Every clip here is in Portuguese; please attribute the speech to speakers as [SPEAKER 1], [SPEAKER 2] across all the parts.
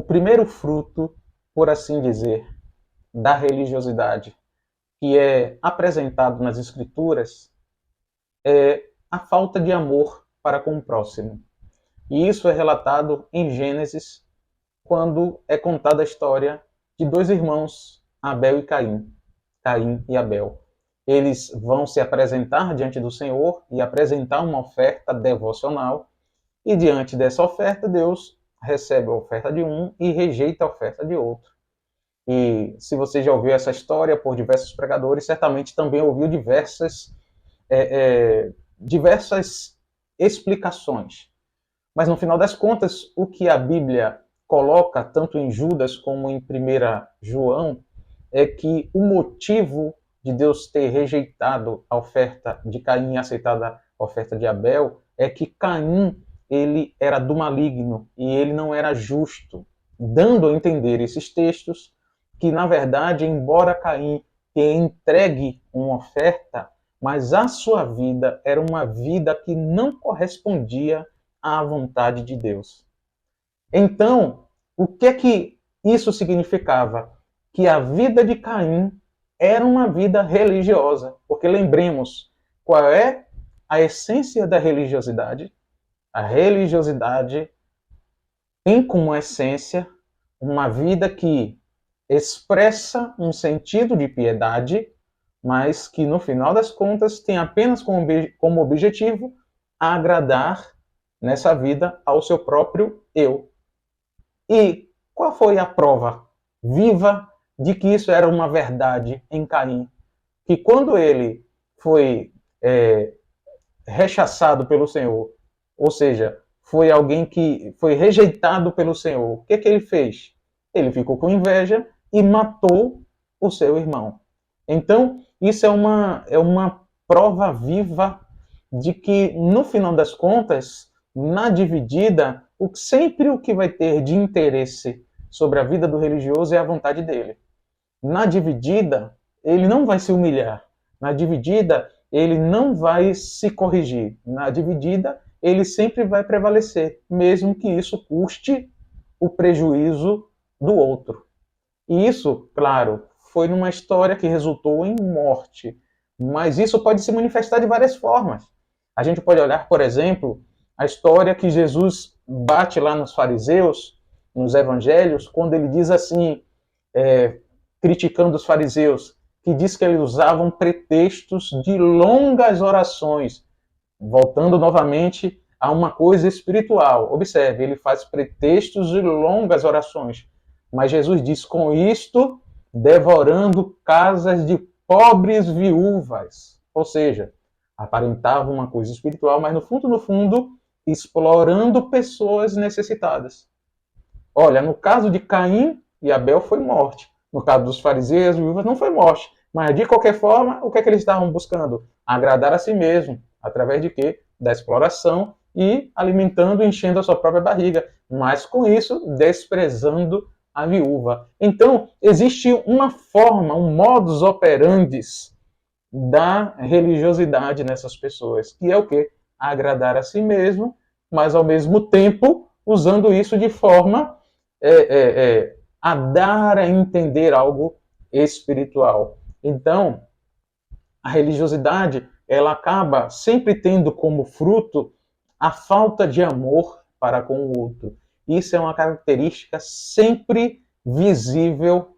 [SPEAKER 1] primeiro fruto, por assim dizer, da religiosidade, que é apresentado nas Escrituras, é a falta de amor para com o próximo. E isso é relatado em Gênesis, quando é contada a história de dois irmãos, Abel e Caim, Caim e Abel. Eles vão se apresentar diante do Senhor e apresentar uma oferta devocional, e diante dessa oferta, Deus recebe a oferta de um e rejeita a oferta de outro. E se você já ouviu essa história por diversos pregadores, certamente também ouviu diversas explicações. Mas no final das contas, o que a Bíblia coloca, tanto em Judas como em 1 João, é que o motivo de Deus ter rejeitado a oferta de Caim e aceitado a oferta de Abel é que Caim, ele era do maligno e ele não era justo, dando a entender esses textos que, na verdade, embora Caim tenha entregue uma oferta, mas a sua vida era uma vida que não correspondia à vontade de Deus. Então, o que isso significava? Que a vida de Caim era uma vida religiosa. Porque lembremos, qual é a essência da religiosidade? A religiosidade tem como essência uma vida que expressa um sentido de piedade, mas que no final das contas tem apenas como objetivo agradar nessa vida ao seu próprio eu. E qual foi a prova viva de que isso era uma verdade em Caim? Que quando ele foi rechaçado pelo Senhor, ou seja, foi alguém que foi rejeitado pelo Senhor, o que ele fez? Ele ficou com inveja e matou o seu irmão. Então, isso é uma prova viva de que, no final das contas, na dividida, sempre o que vai ter de interesse sobre a vida do religioso é a vontade dele. Na dividida, ele não vai se humilhar. Na dividida, ele não vai se corrigir. Na dividida, ele sempre vai prevalecer, mesmo que isso custe o prejuízo do outro. E isso, claro, foi numa história que resultou em morte. Mas isso pode se manifestar de várias formas. A gente pode olhar, por exemplo, a história que Jesus bate lá nos fariseus, nos evangelhos, quando ele diz assim, criticando os fariseus, que diz que eles usavam pretextos de longas orações, voltando novamente a uma coisa espiritual. Observe, ele faz pretextos de longas orações, mas Jesus diz, com isto, devorando casas de pobres viúvas. Ou seja, aparentava uma coisa espiritual, mas no fundo, explorando pessoas necessitadas. Olha, no caso de Caim e Abel foi morte. No caso dos fariseus e viúvas não foi morte. Mas, de qualquer forma, o que é que eles estavam buscando? Agradar a si mesmo. Através de quê? Da exploração e alimentando, enchendo a sua própria barriga. Mas, com isso, desprezando a viúva. Então, existe uma forma, um modus operandi da religiosidade nessas pessoas, que é o quê? Agradar a si mesmo, mas, ao mesmo tempo, usando isso de forma a dar a entender algo espiritual. Então, a religiosidade, ela acaba sempre tendo como fruto a falta de amor para com o outro. Isso é uma característica sempre visível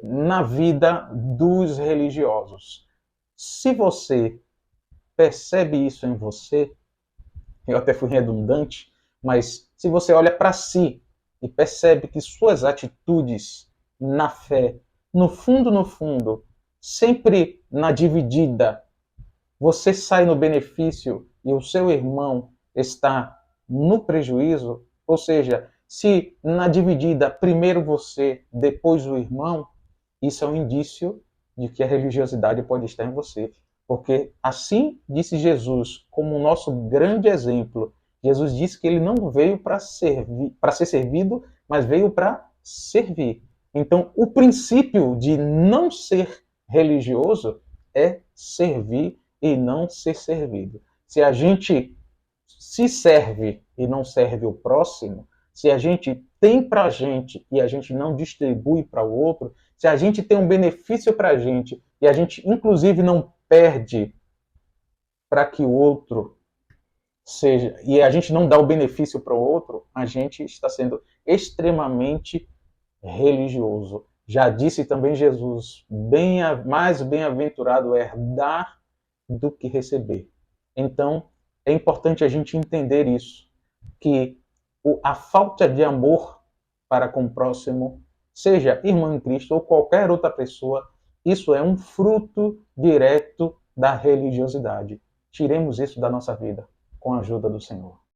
[SPEAKER 1] na vida dos religiosos. Se você percebe isso em você, eu até fui redundante, mas se você olha para si e percebe que suas atitudes na fé, no fundo, sempre na dividida, você sai no benefício e o seu irmão está no prejuízo, ou seja, se na dividida primeiro você, depois o irmão, isso é um indício de que a religiosidade pode estar em você. Porque assim disse Jesus, como o nosso grande exemplo. Jesus disse que ele não veio para ser servido, mas veio para servir. Então, o princípio de não ser religioso é servir e não ser servido. Se a gente se serve e não serve o próximo, se a gente tem para a gente e a gente não distribui para o outro, se a gente tem um benefício para a gente e a gente, inclusive, não perde para que o outro seja, e a gente não dá o benefício para o outro, a gente está sendo extremamente religioso. Já disse também Jesus, mais bem-aventurado é dar do que receber. Então, é importante a gente entender isso, que a falta de amor para com o próximo, seja irmão em Cristo ou qualquer outra pessoa, isso é um fruto direto da religiosidade. Tiremos isso da nossa vida, com a ajuda do Senhor.